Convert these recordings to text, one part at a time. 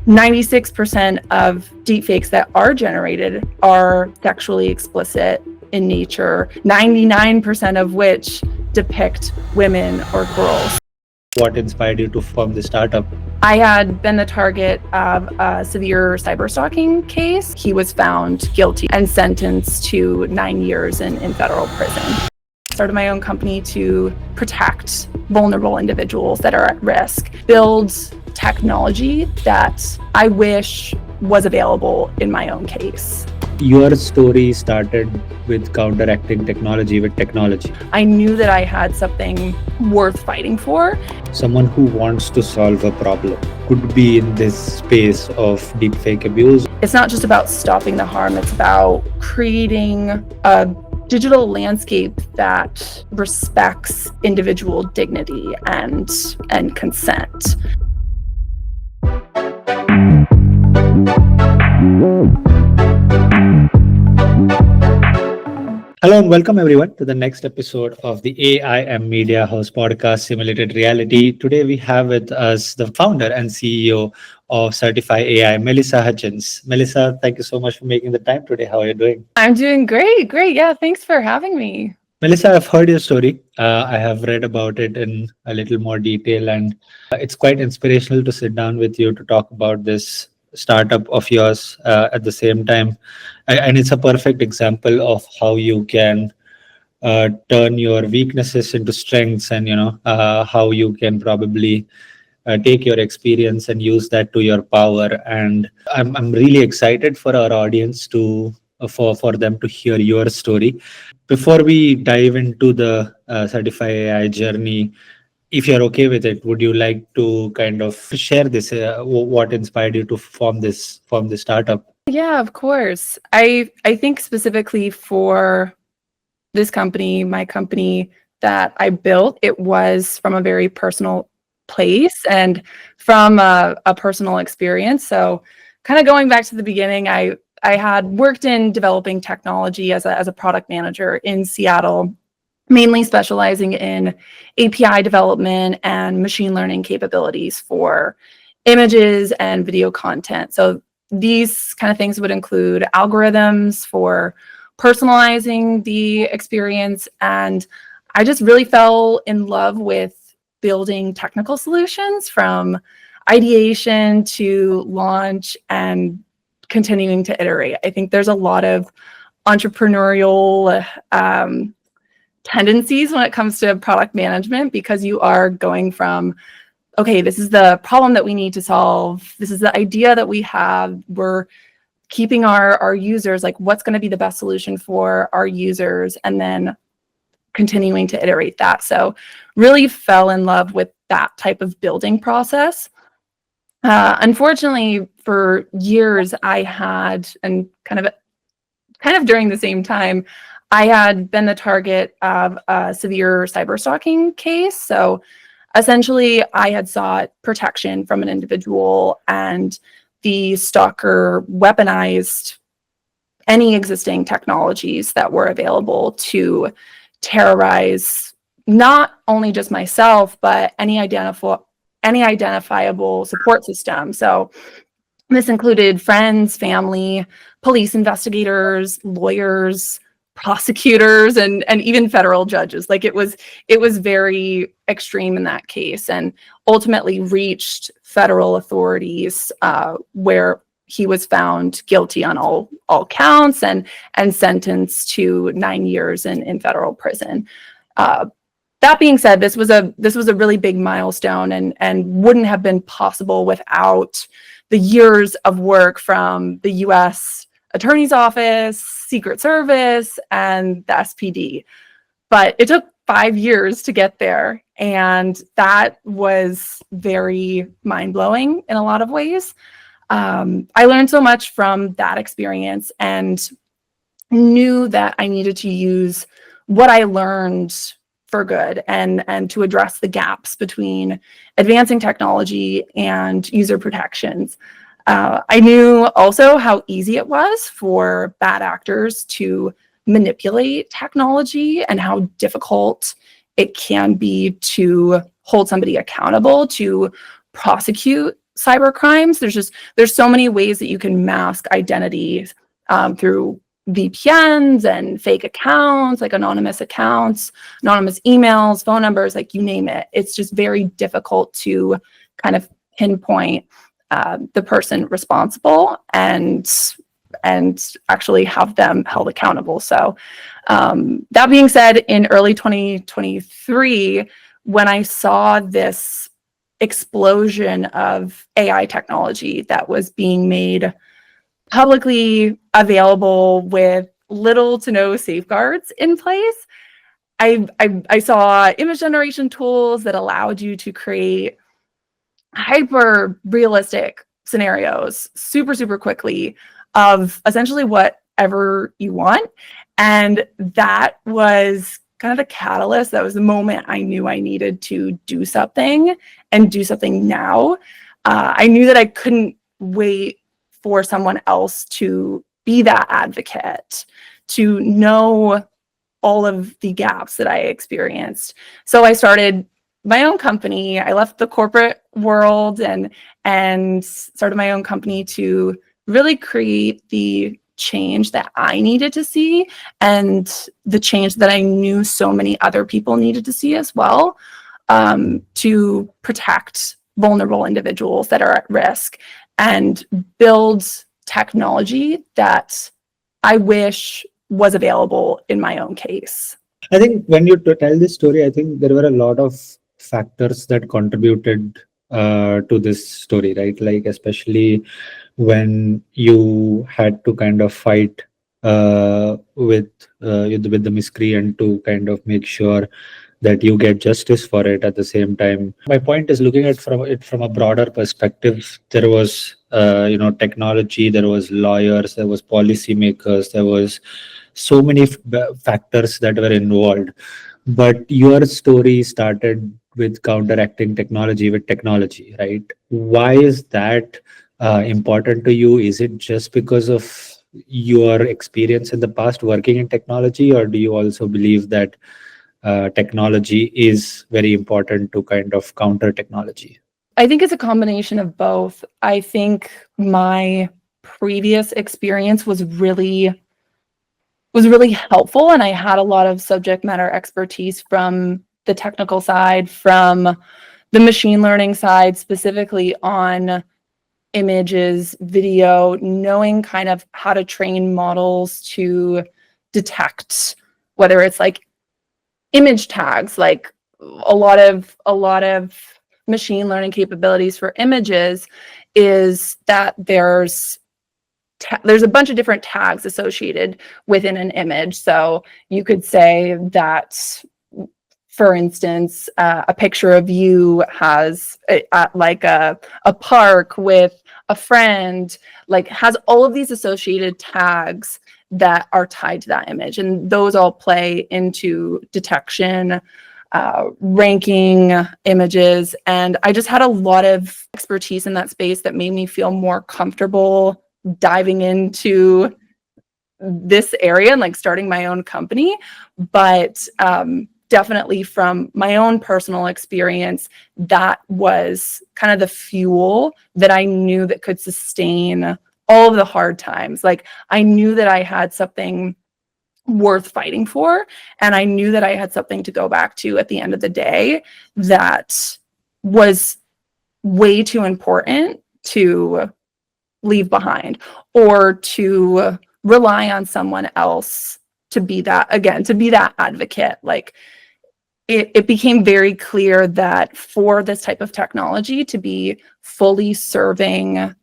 96% of deepfakes that are generated are sexually explicit in nature, 99% of which depict women or girls. What inspired you to form the startup? I had been the target of a severe cyberstalking case. He was found guilty and sentenced to 9 years in federal prison. I started my own company to protect vulnerable individuals that are at risk, build technology that I wish was available in my own case. Your story started with counteracting technology with technology. I knew that I had something worth fighting for. Someone who wants to solve a problem could be in this space of deepfake abuse. It's not just about stopping the harm, it's about creating a digital landscape that respects individual dignity and consent. Hello and welcome everyone to the next episode of the AI and Media House podcast, Simulated Reality. Today we have with us the founder and CEO of Certifi AI, Melissa Hutchins. Melissa, thank you so much for making the time today. How are you doing? I'm doing great. Yeah, thanks for having me. Melissa, I've heard your story. I have read about it in a little more detail, and it's quite inspirational to sit down with you to talk about this startup of yours at the same time. And it's a perfect example of how you can turn your weaknesses into strengths, and how you can probably take your experience and use that to your power. And I'm really excited for our audience to for them to hear your story. Before we dive into the Certifi AI journey, if you're okay with it, would you like to kind of share this? What inspired you to form this startup? Yeah, of course. I think specifically for this company, my company that I built, it was from a very personal place and from a personal experience. So kind of going back to the beginning, I had worked in developing technology as a product manager in Seattle, mainly specializing in API development and machine learning capabilities for images and video content. So these kind of things would include algorithms for personalizing the experience. And I just really fell in love with building technical solutions from ideation to launch and continuing to iterate. I think there's a lot of entrepreneurial tendencies when it comes to product management, because you are going from, okay, this is the problem that we need to solve. This is the idea that we have. We're keeping our users, like, what's going to be the best solution for our users, and then continuing to iterate that. So really fell in love with that type of building process. Unfortunately, for years, I had, and kind of during the same time, I had been the target of a severe cyberstalking case. So essentially, I had sought protection from an individual, and the stalker weaponized any existing technologies that were available to terrorize not only just myself, but any identifiable support system. So this included friends, family, police investigators, lawyers, prosecutors, and even federal judges. Like, it was very extreme in that case, and ultimately reached federal authorities where he was found guilty on all counts and sentenced to 9 years in federal prison. That being said, this was a really big milestone, and wouldn't have been possible without the years of work from the U.S. Attorney's Office, Secret Service, and the SPD. But it took 5 years to get there, and that was very mind-blowing in a lot of ways. I learned so much from that experience, and knew that I needed to use what I learned for good, and to address the gaps between advancing technology and user protections. I knew also how easy it was for bad actors to manipulate technology, and how difficult it can be to hold somebody accountable, to prosecute cybercrimes. There's so many ways that you can mask identity through VPNs and fake accounts, like anonymous accounts, anonymous emails, phone numbers, like you name it. It's just very difficult to kind of pinpoint the person responsible and actually have them held accountable. So that being said, in early 2023, when I saw this explosion of AI technology that was being made publicly available with little to no safeguards in place, I saw image generation tools that allowed you to create hyper realistic scenarios super quickly of essentially whatever you want. And that was kind of the catalyst. That was the moment I knew I needed to do something and do something now. I knew that I couldn't wait for someone else to be that advocate, to know all of the gaps that I experienced. So I started my own company. I left the corporate world and started my own company to really create the change that I needed to see and the change that I knew so many other people needed to see as well, to protect vulnerable individuals that are at risk and build technology that I wish was available in my own case. I think when you tell this story, I think there were a lot of factors that contributed to this story, right? Like especially when you had to kind of fight with the miscreant to kind of make sure that you get justice for it. At the same time, my point is looking at from a broader perspective. There was technology, there was lawyers, there was policymakers, there was so many factors that were involved. But your story started with counteracting technology with technology, right? Why is that important to you? Is it just because of your experience in the past working in technology, or do you also believe that technology is very important to kind of counter technology? I think it's a combination of both. I think my previous experience was really helpful, and I had a lot of subject matter expertise from the technical side, from the machine learning side, specifically on images, video, knowing kind of how to train models to detect whether it's like image tags, like a lot of machine learning capabilities for images is that there's a bunch of different tags associated within an image. So you could say that, for instance, a picture of you has like a park with a friend, like has all of these associated tags that are tied to that image. And those all play into detection, ranking images. And I just had a lot of expertise in that space that made me feel more comfortable diving into this area and like starting my own company. But definitely from my own personal experience, that was kind of the fuel that I knew that could sustain all of the hard times. Like I knew that I had something worth fighting for, and I knew that I had something to go back to at the end of the day that was way too important to leave behind or to rely on someone else to be that advocate. Like it became very clear that for this type of technology to be fully serving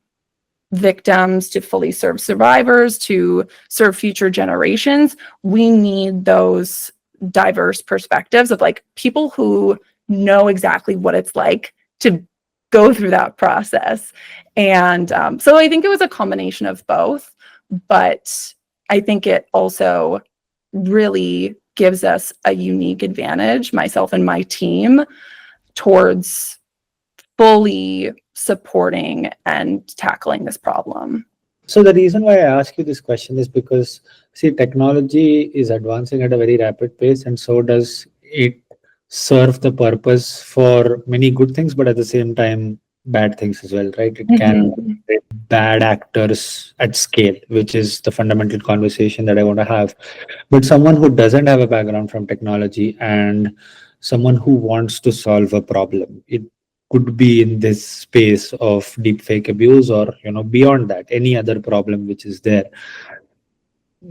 victims, to fully serve survivors, to serve future generations, we need those diverse perspectives of like people who know exactly what it's like to go through that process. And so I think it was a combination of both, but I think it also really gives us a unique advantage, myself and my team, towards fully supporting and tackling this problem. So the reason why I ask you this question is because, see, technology is advancing at a very rapid pace, and so does it serve the purpose for many good things, but at the same time, bad things as well, right? It can Mhm. create bad actors at scale, which is the fundamental conversation that I want to have. But someone who doesn't have a background from technology and someone who wants to solve a problem, it could be in this space of deepfake abuse, or beyond that, any other problem which is there,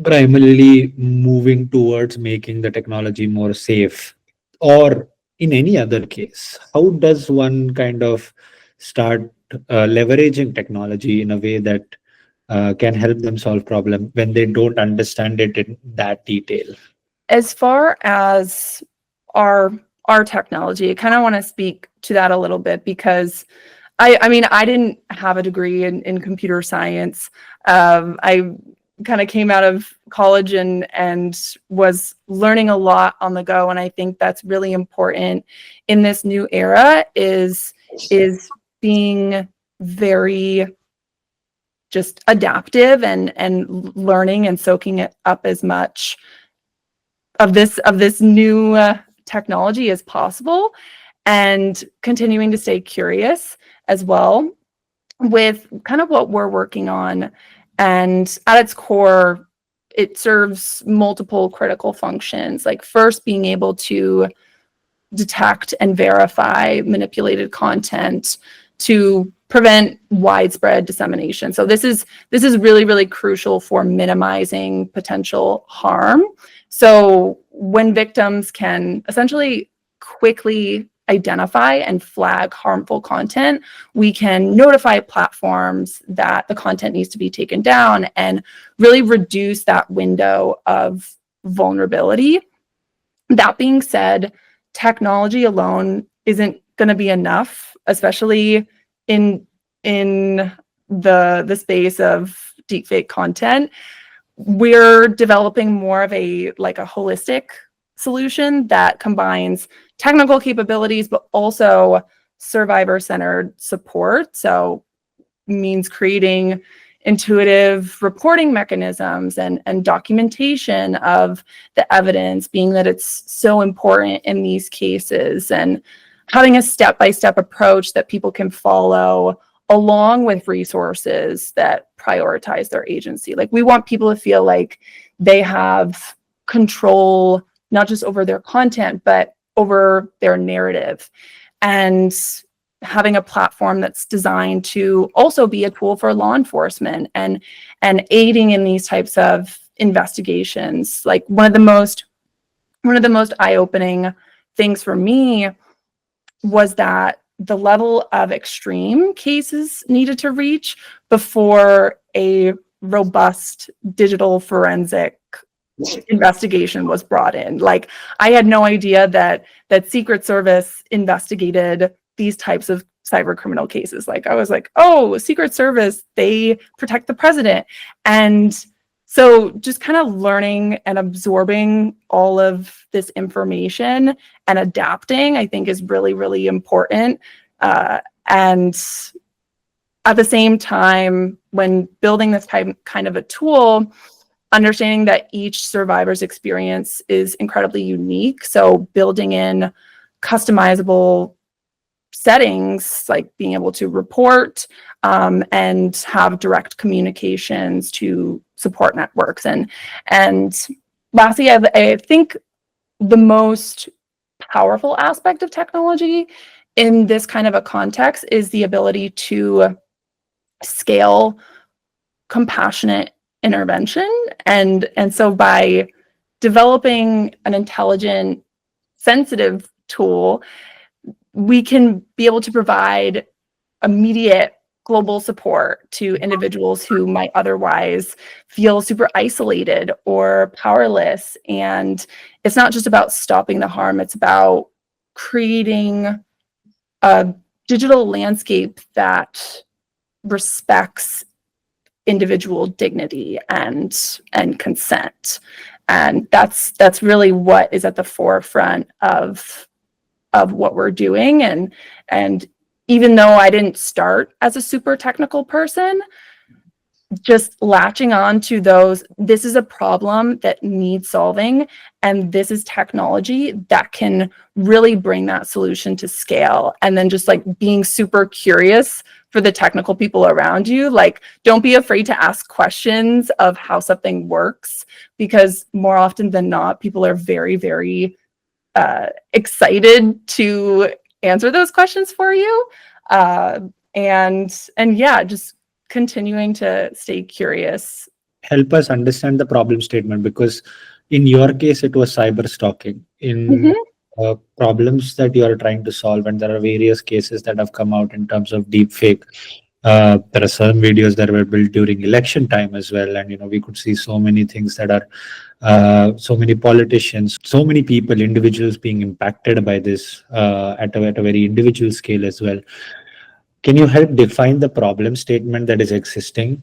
primarily moving towards making the technology more safe, or in any other case, how does one kind of start leveraging technology in a way that can help them solve problem when they don't understand it in that detail? As far as our our technology, I kind of want to speak to that a little bit because I mean, I didn't have a degree in computer science. I kind of came out of college and was learning a lot on the go, and I think that's really important in this new era is being very just adaptive and learning and soaking it up as much of this new technology as possible, and continuing to stay curious as well with kind of what we're working on. And at its core, it serves multiple critical functions, like first being able to detect and verify manipulated content to prevent widespread dissemination. So this is really, really crucial for minimizing potential harm. So when victims can essentially quickly identify and flag harmful content, we can notify platforms that the content needs to be taken down and really reduce that window of vulnerability. That being said, technology alone isn't going to be enough, especially in the space of deepfake content. We're developing more of a holistic solution that combines technical capabilities but also survivor-centered support. So means creating intuitive reporting mechanisms and documentation of the evidence, being that it's so important in these cases, and having a step-by-step approach that people can follow along with resources that prioritize their agency. Like, we want people to feel like they have control, not just over their content, but over their narrative. And having a platform that's designed to also be a tool for law enforcement and aiding in these types of investigations. Like, one of the most eye-opening things for me was that the level of extreme cases needed to reach before a robust digital forensic investigation was brought in. Like, I had no idea that Secret Service investigated these types of cyber criminal cases. Like, I was like, oh, Secret Service, they protect the president. And so just kind of learning and absorbing all of this information and adapting, I think, is really, really important. And at the same time, when building this kind of a tool, understanding that each survivor's experience is incredibly unique. So building in customizable settings, like being able to report and have direct communications to support networks. And lastly, I think the most powerful aspect of technology in this kind of a context is the ability to scale compassionate intervention. And so by developing an intelligent, sensitive tool, we can be able to provide immediate global support to individuals who might otherwise feel super isolated or powerless. And it's not just about stopping the harm, it's about creating a digital landscape that respects individual dignity and consent. And that's really what is at the forefront of what we're doing. And even though I didn't start as a super technical person, just latching on to those, this is a problem that needs solving, and this is technology that can really bring that solution to scale. And then just like being super curious for the technical people around you. Like, don't be afraid to ask questions of how something works, because more often than not, people are very, very excited to answer those questions for you. And yeah, just continuing to stay curious. Help us understand the problem statement, because in your case it was cyber stalking. In problems that you are trying to solve, and there are various cases that have come out in terms of deepfake. There are some videos that were built during election time as well, and we could see so many things that are so many politicians, so many people, individuals being impacted by this at a very individual scale as well. Can you help define the problem statement that is existing?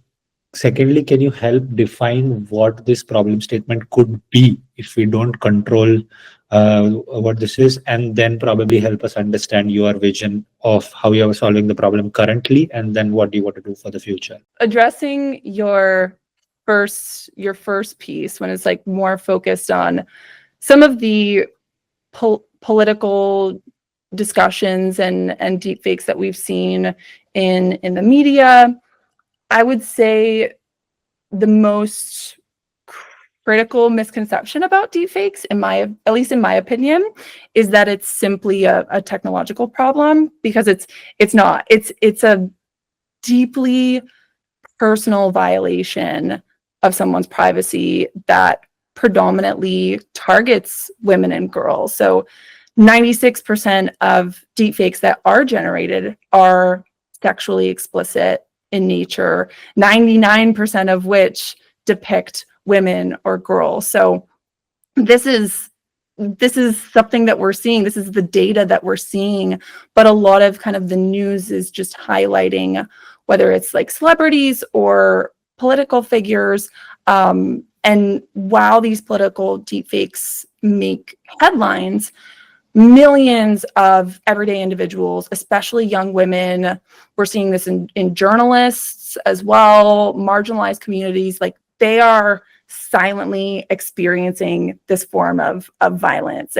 Secondly, can you help define what this problem statement could be if we don't control what this is, and then probably help us understand your vision of how you are solving the problem currently, and then what do you want to do for the future? Addressing your first piece, when it's like more focused on some of the political discussions and deepfakes that we've seen in the media, I would say the most critical misconception about deepfakes, at least in my opinion, is that it's simply a technological problem, because it's not. It's a deeply personal violation of someone's privacy that predominantly targets women and girls. So 96% of deepfakes that are generated are sexually explicit in nature, 99% of which depict women or girls. So this is something that we're seeing. This is the data that we're seeing, but a lot of kind of the news is just highlighting whether it's like celebrities or political figures. And while these political deepfakes make headlines, millions of everyday individuals, especially young women, we're seeing this in journalists as well, marginalized communities, like they are silently experiencing this form of violence.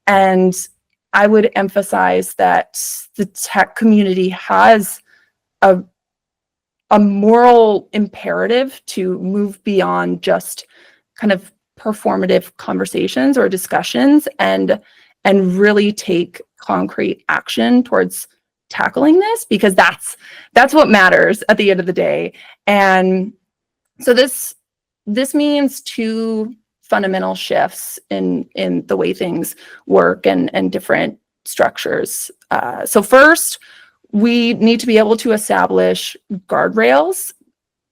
And I would emphasize that the tech community has a moral imperative to move beyond just kind of performative conversations or discussions, and really take concrete action towards tackling this, because that's what matters at the end of the day. And so this means two fundamental shifts in the way things work and different structures. So first, we need to be able to establish guardrails,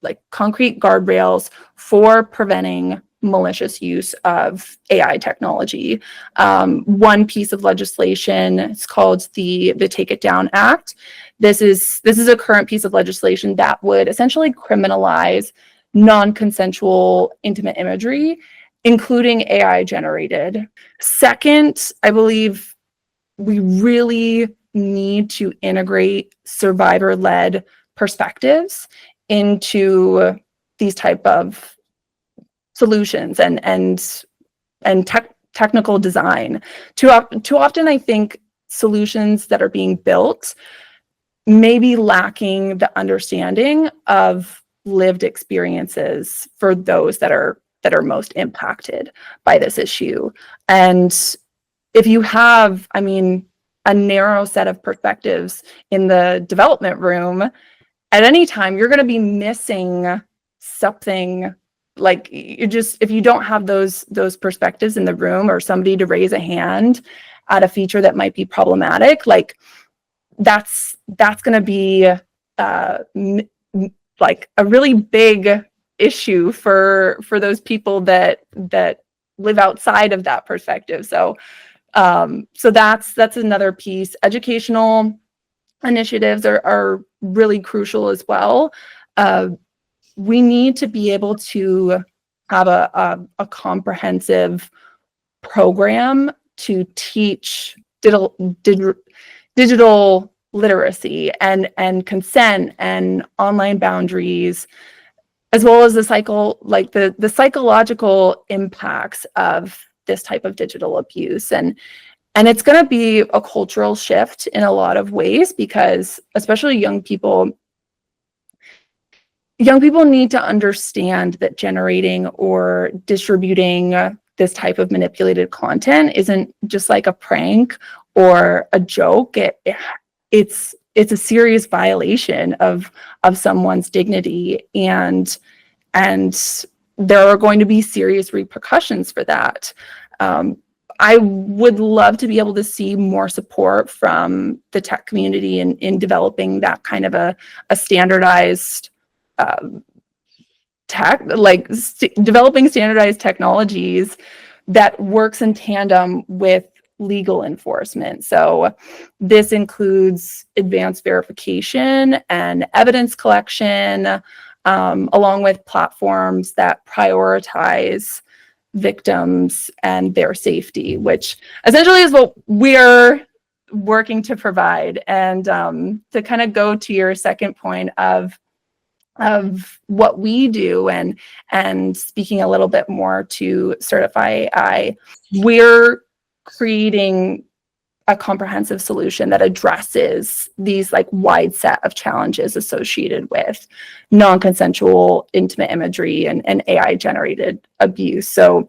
like concrete guardrails for preventing malicious use of AI technology. One piece of legislation, it's called the Take It Down Act. This is a current piece of legislation that would essentially criminalize non-consensual intimate imagery, including AI generated. Second, I believe we really need to integrate survivor-led perspectives into these type of solutions and technical design. Too often, I think solutions that are being built may be lacking the understanding of lived experiences for those that are most impacted by this issue. And if you have, I mean, a narrow set of perspectives in the development room, at any time you're going to be missing something. Like, if you don't have those perspectives in the room, or somebody to raise a hand at a feature that might be problematic, like that's going to be like a really big issue for those people that live outside of that perspective. So that's another piece. Educational initiatives are really crucial as well. We need to be able to have a comprehensive program to teach digital literacy and consent and online boundaries, as well as the psychological impacts of this type of digital abuse. And it's going to be a cultural shift in a lot of ways, because especially young people need to understand that generating or distributing this type of manipulated content isn't just like a prank or a joke. It's a serious violation of someone's dignity, and there are going to be serious repercussions for that. I would love to be able to see more support from the tech community in developing that kind of a standardized developing standardized technologies that works in tandem with legal enforcement. So this includes advanced verification and evidence collection, along with platforms that prioritize victims and their safety, which essentially is what we're working to provide. And to kind of go to your second point of what we do, and speaking a little bit more to Certifi AI, we're creating a comprehensive solution that addresses these like wide set of challenges associated with non-consensual intimate imagery and AI generated abuse. So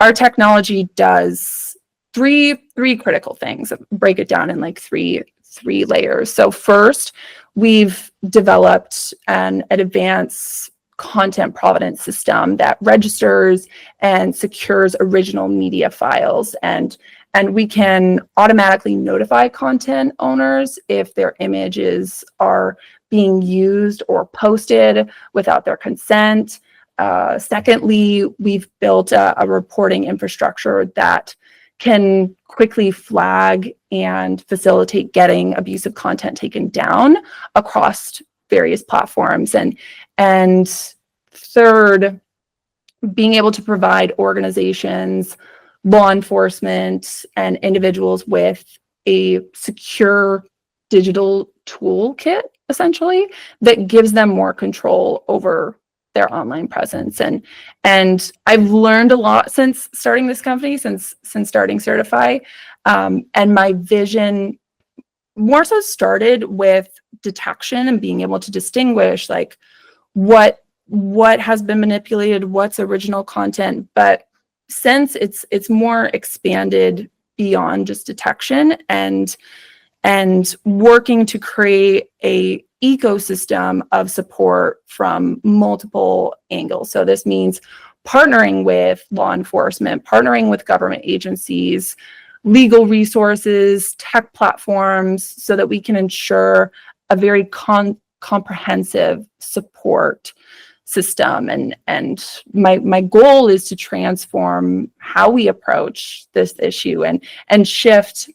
our technology does three critical things. Break it down in like three layers. So first, we've developed an advanced content provenance system that registers and secures original media files, and we can automatically notify content owners if their images are being used or posted without their consent. Secondly, we've built a reporting infrastructure that can quickly flag and facilitate getting abusive content taken down across various platforms. And third, being able to provide organizations, law enforcement, and individuals with a secure digital toolkit, essentially, that gives them more control over their online presence. And I've learned a lot since starting this company, since starting Certifi. And my vision more so started with detection and being able to distinguish like what has been manipulated, what's original content. But since it's more expanded beyond just detection, and working to create a ecosystem of support from multiple angles. So this means partnering with law enforcement, partnering with government agencies, legal resources, tech platforms, so that we can ensure a very comprehensive support system. And my goal is to transform how we approach this issue and shift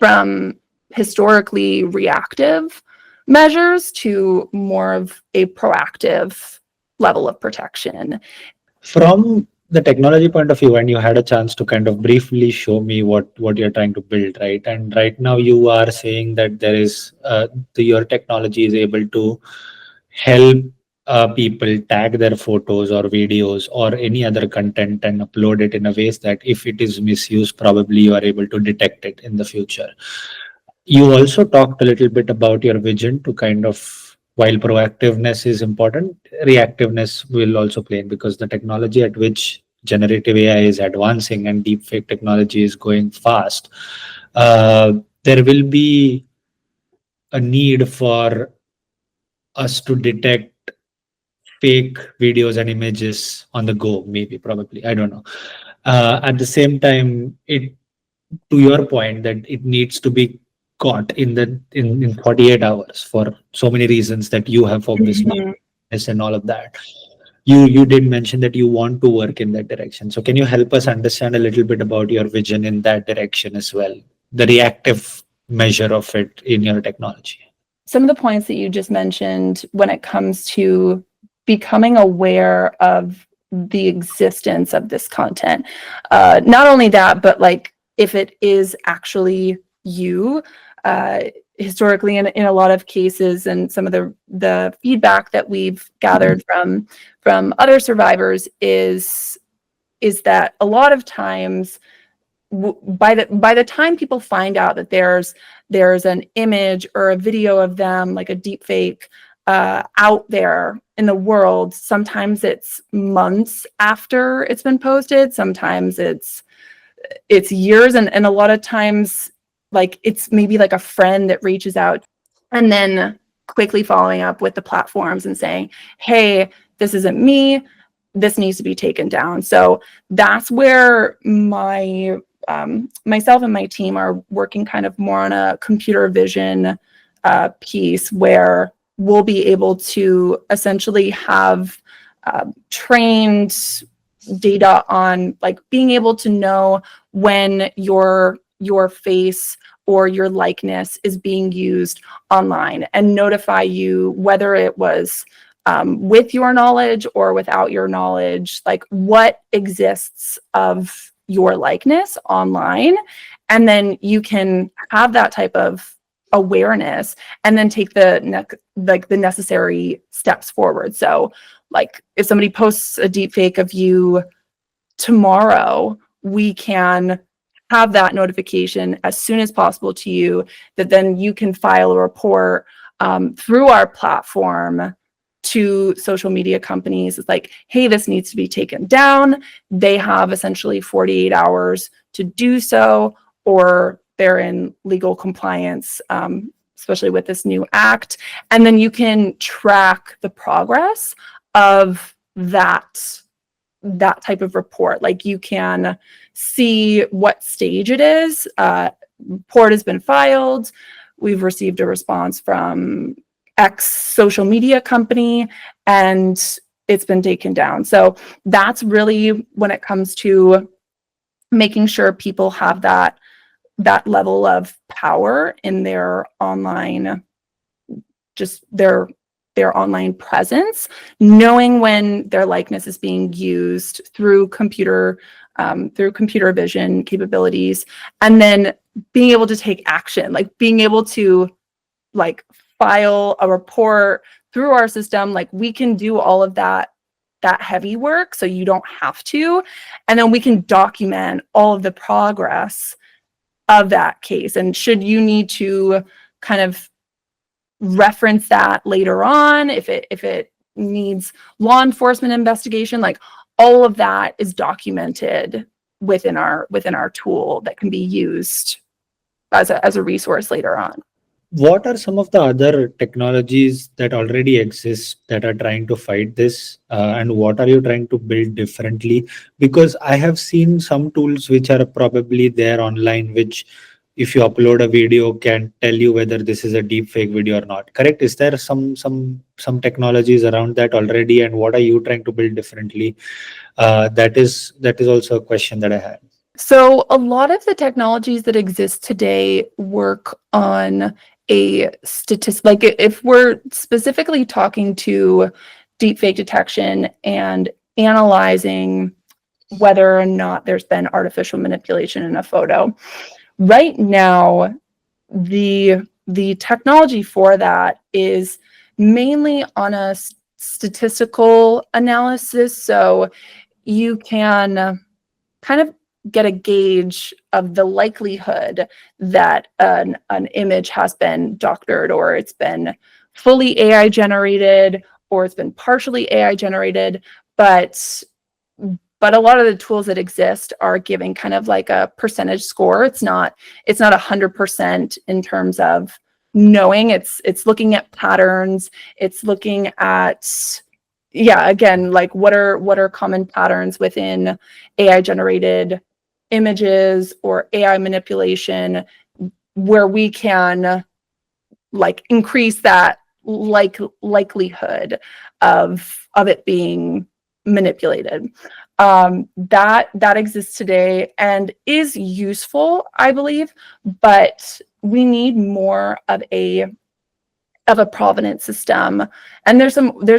from historically reactive measures to more of a proactive level of protection. From the technology point of view, and you had a chance to kind of briefly show me what you're trying to build, right? And right now you are saying that there is your technology is able to help people tag their photos or videos or any other content and upload it in a way that if it is misused, probably you are able to detect it in the future. You also talked a little bit about your vision to kind of, while proactiveness is important, reactiveness will also play in, because the technology at which generative AI is advancing and deepfake technology is going fast. There will be a need for us to detect fake videos and images on the go, maybe, probably, I don't know. At the same time, to your point, that it needs to be caught in 48 hours for so many reasons that you have obviously and all of that. You did mention that you want to work in that direction. So can you help us understand a little bit about your vision in that direction as well, the reactive measure of it in your technology? Some of the points that you just mentioned when it comes to becoming aware of the existence of this content, not only that, but like if it is actually you, historically in a lot of cases, and some of the feedback that we've gathered from other survivors is that a lot of times by the time people find out that there's an image or a video of them, like a deepfake, out there in the world, sometimes it's months after it's been posted, sometimes it's years, and a lot of times, like, it's maybe like a friend that reaches out and then quickly following up with the platforms and saying, hey, this isn't me, this needs to be taken down. So that's where myself and my team are working kind of more on a computer vision piece, where we'll be able to essentially have trained data on, like, being able to know when your face or your likeness is being used online, and notify you whether it was with your knowledge or without your knowledge, like what exists of your likeness online. And then you can have that type of awareness and then take the necessary steps forward. So, like, if somebody posts a deepfake of you tomorrow, we can have that notification as soon as possible to you, that then you can file a report through our platform to social media companies. It's like, hey, this needs to be taken down. They have essentially 48 hours to do so, or they're in legal compliance, especially with this new act. And then you can track the progress of that type of report. Like, you can see what stage it is. Report has been filed. We've received a response from X social media company, and it's been taken down. So that's really, when it comes to making sure people have that level of power in their online, just their online presence, knowing when their likeness is being used through computer vision capabilities, and then being able to take action, like being able to, like, file a report through our system. Like, we can do all of that heavy work, so you don't have to, and then we can document all of the progress of that case. And should you need to kind of reference that later on, if it needs law enforcement investigation, like, all of that is documented within our tool that can be used as a resource later on. What are some of the other technologies that already exist that are trying to fight this? And what are you trying to build differently? Because I have seen some tools which are probably there online, which, if you upload a video, can tell you whether this is a deep fake video or not. Correct? Is there some technologies around that already? And what are you trying to build differently? That is also a question that I had. So a lot of the technologies that exist today work on a statistic. Like, if we're specifically talking to deepfake detection and analyzing whether or not there's been artificial manipulation in a photo, right now the technology for that is mainly on a statistical analysis. So you can kind of get a gauge of the likelihood that an image has been doctored, or it's been fully AI generated, or it's been partially AI generated. But a lot of the tools that exist are giving kind of like a percentage score. It's not 100% in terms of knowing. It's looking at patterns. It's looking at, yeah, again, like, what are common patterns within AI generated images or AI manipulation, where we can, like, increase that likelihood of it being manipulated. That exists today and is useful, I believe, but we need more of a provenance system. And there's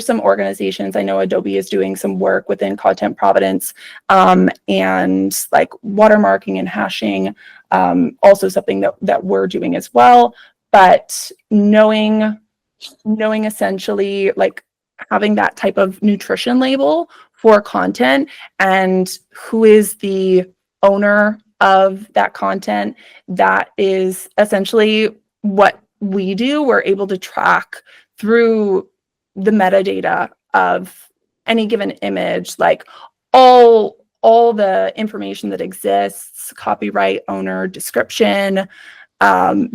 some organizations. I know Adobe is doing some work within content provenance, and like watermarking and hashing, also something that we're doing as well. but knowing essentially like having that type of nutrition label for content and who is the owner of that content, that is essentially what we do. We're able to track through the metadata of any given image, like all the information that exists, copyright, owner, description,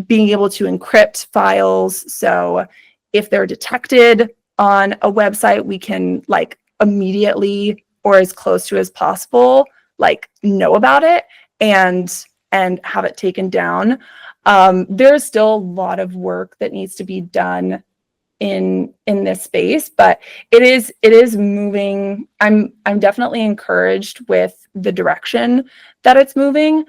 being able to encrypt files. So if they're detected on a website, we can like immediately or as close to as possible like know about it and have it taken down. There's still a lot of work that needs to be done in this space, but it is moving. I'm definitely encouraged with the direction that it's moving.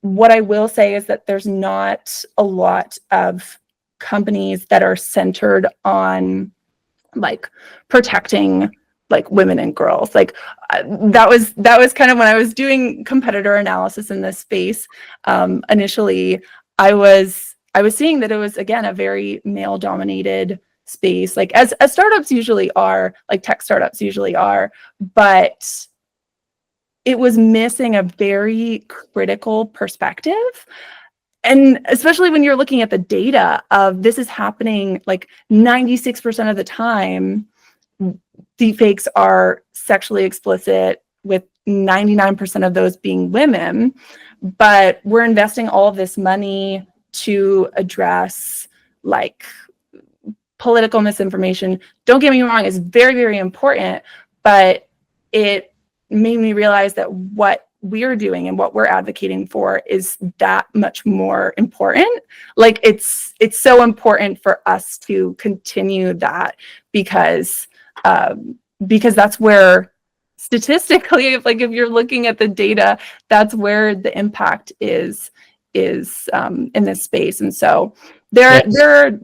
What I will say is that there's not a lot of companies that are centered on like protecting like women and girls. Like that was kind of when I was doing competitor analysis in this space. Initially, I was seeing that it was, again, a very male dominated space, like as startups usually are, like tech startups usually are, but it was missing a very critical perspective. And especially when you're looking at the data of this is happening like 96% of the time, deepfakes are sexually explicit, with 99% of those being women, but we're investing all of this money to address like political misinformation. Don't get me wrong, it's very, very important, but it made me realize that what we're doing and what we're advocating for is that much more important. Like it's so important for us to continue that because that's where statistically, if you're looking at the data, that's where the impact is in this space. And so there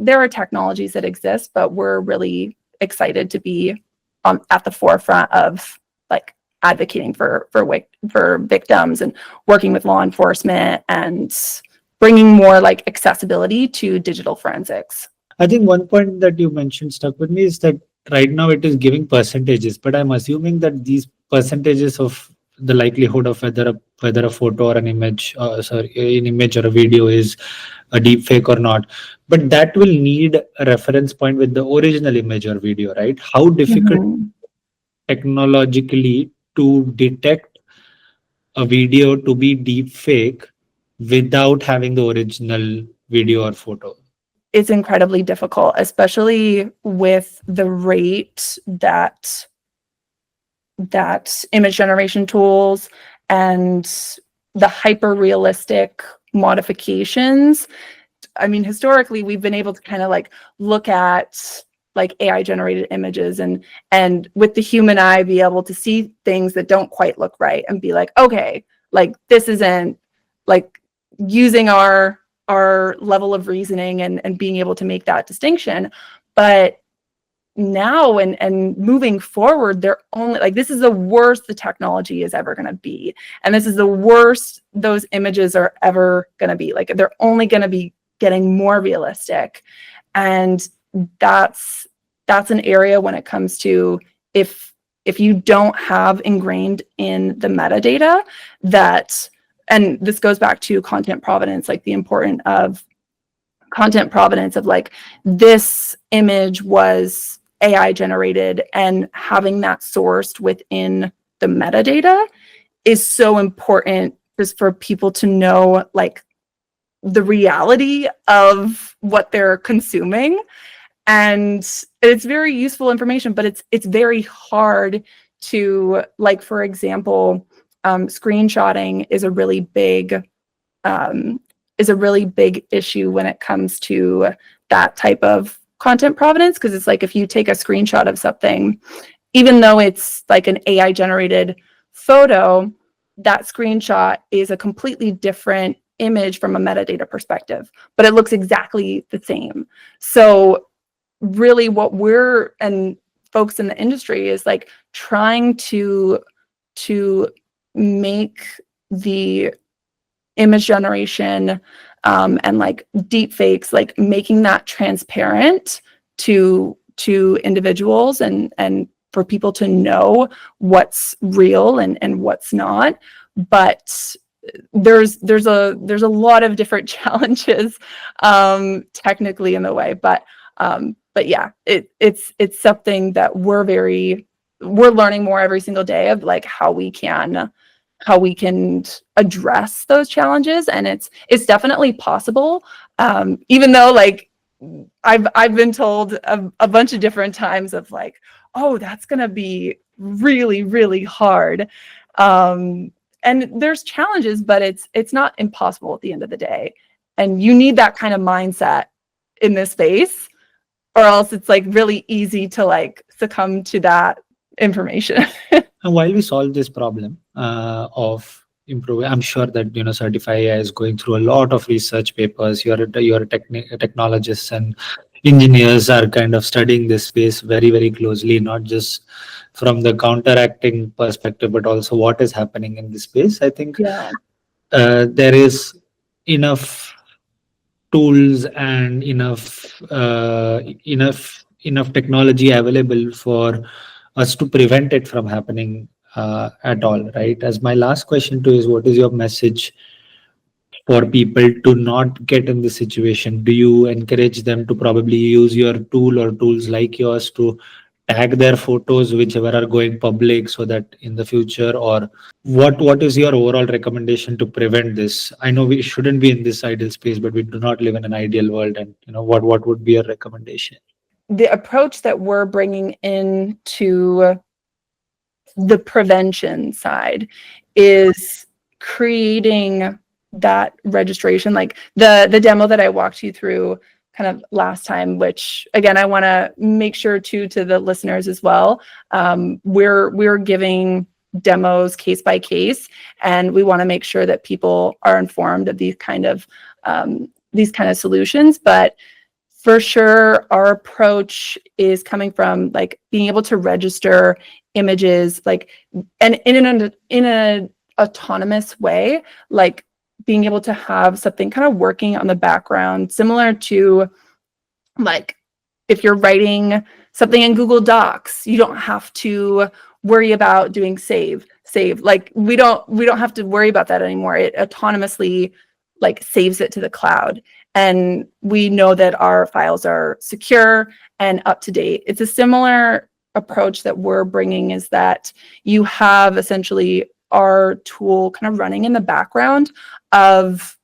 are technologies that exist, but we're really excited to be at the forefront of like advocating for victims and working with law enforcement and bringing more like accessibility to digital forensics. I think one point that you mentioned stuck with me is that right now it is giving percentages, but I'm assuming that these percentages of the likelihood of whether a photo or an image, an image or a video is a deep fake or not, but that will need a reference point with the original image or video, right? How difficult technologically to detect a video to be deep fake without having the original video or photo? It's incredibly difficult, especially with the rate that image generation tools and the hyper realistic modifications. I mean, historically, we've been able to kind of like look at like AI generated images and with the human eye be able to see things that don't quite look right and be like, okay, like this isn't, like using our level of reasoning and being able to make that distinction. But now and moving forward, they're only like, this is the worst the technology is ever going to be, and this is the worst those images are ever going to be. Like they're only going to be getting more realistic, and that's an area when it comes to if you don't have ingrained in the metadata that, and this goes back to content provenance, like the importance of content provenance of like this image was AI generated, and having that sourced within the metadata is so important just for people to know like the reality of what they're consuming. And it's very useful information, but it's very hard to, like, for example, screenshotting is a really big issue when it comes to that type of content provenance, because it's like if you take a screenshot of something, even though it's like an AI generated photo, that screenshot is a completely different image from a metadata perspective, but it looks exactly the same. So really what we're, and folks in the industry, is like trying to make the image generation and like deepfakes, like making that transparent to individuals and for people to know what's real and what's not. But there's a lot of different challenges technically in the way, but yeah, it's something that we're learning more every single day of, like how we can address those challenges. And it's definitely possible, even though like I've been told a bunch of different times of like, oh, that's gonna be really, really hard. And there's challenges, but it's not impossible at the end of the day. And you need that kind of mindset in this space, or else it's like really easy to like succumb to that information. And while we solve this problem of improving, I'm sure that Certify AI is going through a lot of research papers. You're a technologists and engineers are kind of studying this space very, very closely, not just from the counteracting perspective, but also what is happening in this space. I think Yeah. there is enough tools and enough technology available for us to prevent it from happening at all, right? As my last question to is, what is your message for people to not get in this situation? Do you encourage them to probably use your tool or tools like yours to tag their photos whichever are going public, so that in the future, or what is your overall recommendation to prevent this? I know we shouldn't be in this ideal space, but we do not live in an ideal world, and what would be your recommendation? The approach that we're bringing into the prevention side is creating that registration, like the demo that I walked you through kind of last time, which again, I want to make sure to the listeners as well. We're giving demos case by case, and we want to make sure that people are informed of these kind of solutions. But for sure, our approach is coming from like being able to register images, like, and in an autonomous way, like being able to have something kind of working on the background, similar to like if you're writing something in Google Docs, you don't have to worry about doing save. Like we don't have to worry about that anymore. It autonomously like saves it to the cloud. And we know that our files are secure and up to date. It's a similar approach that we're bringing, is that you have essentially our tool kind of running in the background of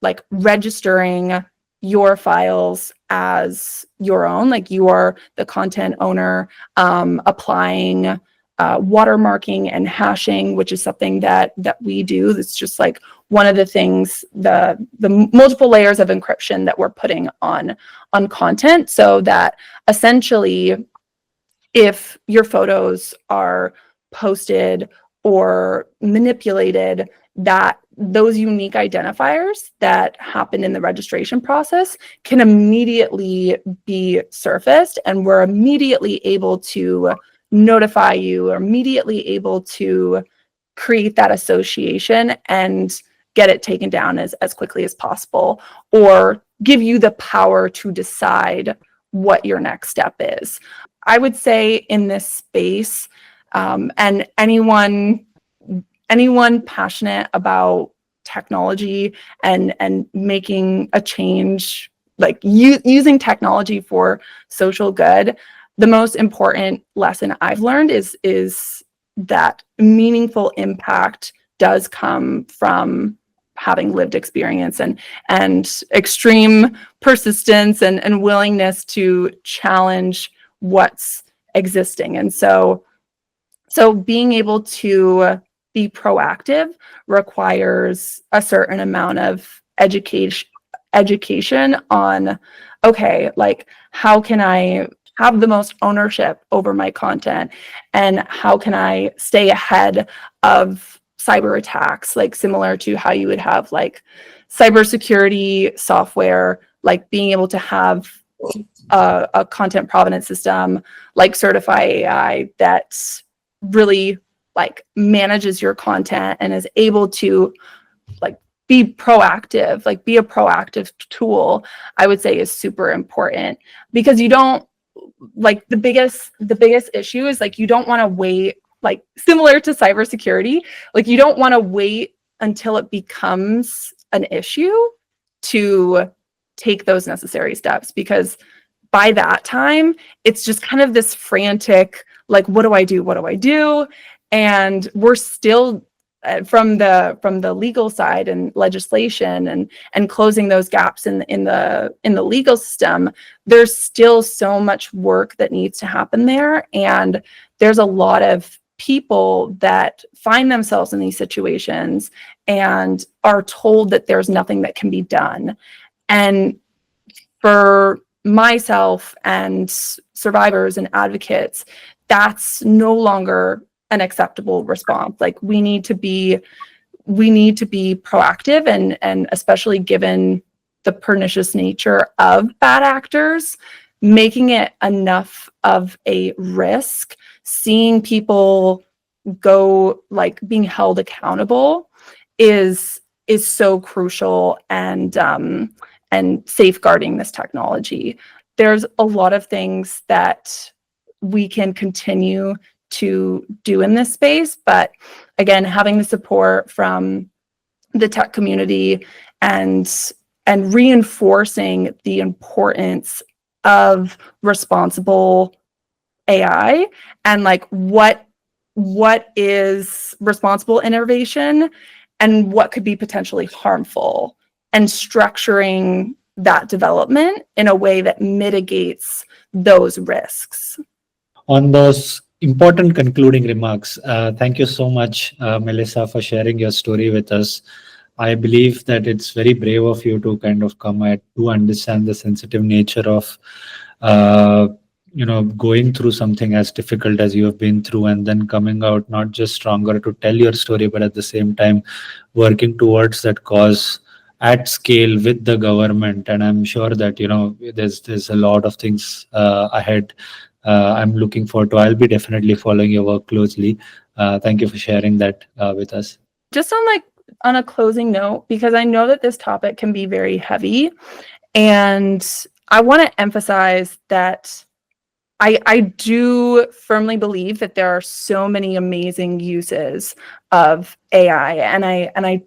like registering your files as your own, like you are the content owner, applying watermarking and hashing, which is something that we do. That's just like one of the things, the multiple layers of encryption that we're putting on content, so that essentially if your photos are posted or manipulated, that those unique identifiers that happen in the registration process can immediately be surfaced, and we're immediately able to notify you, or immediately able to create that association and get it taken down as quickly as possible, or give you the power to decide what your next step is. I would say in this space, and anyone passionate about technology and making a change, like using technology for social good, the most important lesson I've learned is that meaningful impact does come from having lived experience and extreme persistence and willingness to challenge what's existing. And so being able to be proactive requires a certain amount of education on, okay, like how can I have the most ownership over my content, and how can I stay ahead of cyber attacks, like similar to how you would have like cybersecurity software, like being able to have a content provenance system like Certify AI that really like manages your content and is able to like be proactive, like be a proactive tool, I would say is super important, because you don't, like, the biggest issue is, like, you don't want to wait, like similar to cybersecurity, like you don't want to wait until it becomes an issue to take those necessary steps, because by that time it's just kind of this frantic, like, what do I do? What do I do? And we're still from the legal side and legislation and closing those gaps in the legal system, there's still so much work that needs to happen there. And there's a lot of people that find themselves in these situations and are told that there's nothing that can be done. And for myself and survivors and advocates, that's no longer an acceptable response. Like, we need to be proactive, and especially given the pernicious nature of bad actors, making it enough of a risk, seeing people go, like, being held accountable is so crucial, and safeguarding this technology. There's a lot of things that we can continue to do in this space, but again, having the support from the tech community and reinforcing the importance of responsible AI, and like what is responsible innovation and what could be potentially harmful, and structuring that development in a way that mitigates those risks. On those important concluding remarks, thank you so much, Melissa, for sharing your story with us. I believe that it's very brave of you to kind of come to understand the sensitive nature of going through something as difficult as you have been through, and then coming out not just stronger to tell your story, but at the same time working towards that cause at scale with the government. And I'm sure that there's a lot of things ahead. I'm looking forward to. I'll be definitely following your work closely. Thank you for sharing that with us. Just on a closing note, because I know that this topic can be very heavy, and I want to emphasize that I do firmly believe that there are so many amazing uses of AI, and I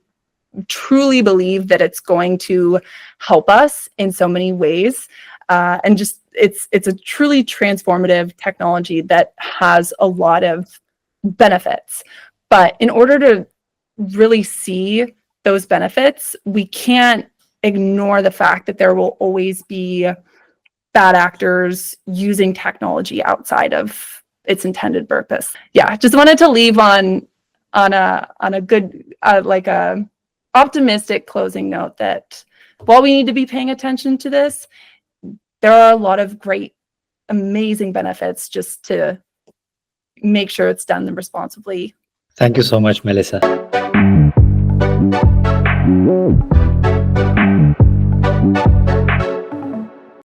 truly believe that it's going to help us in so many ways, and just it's a truly transformative technology that has a lot of benefits. But in order to really see those benefits, we can't ignore the fact that there will always be bad actors using technology outside of its intended purpose. Yeah, just wanted to leave on a good like a optimistic closing note that while we need to be paying attention to this, there are a lot of great, amazing benefits, just to make sure it's done responsibly. Thank you so much, Melissa.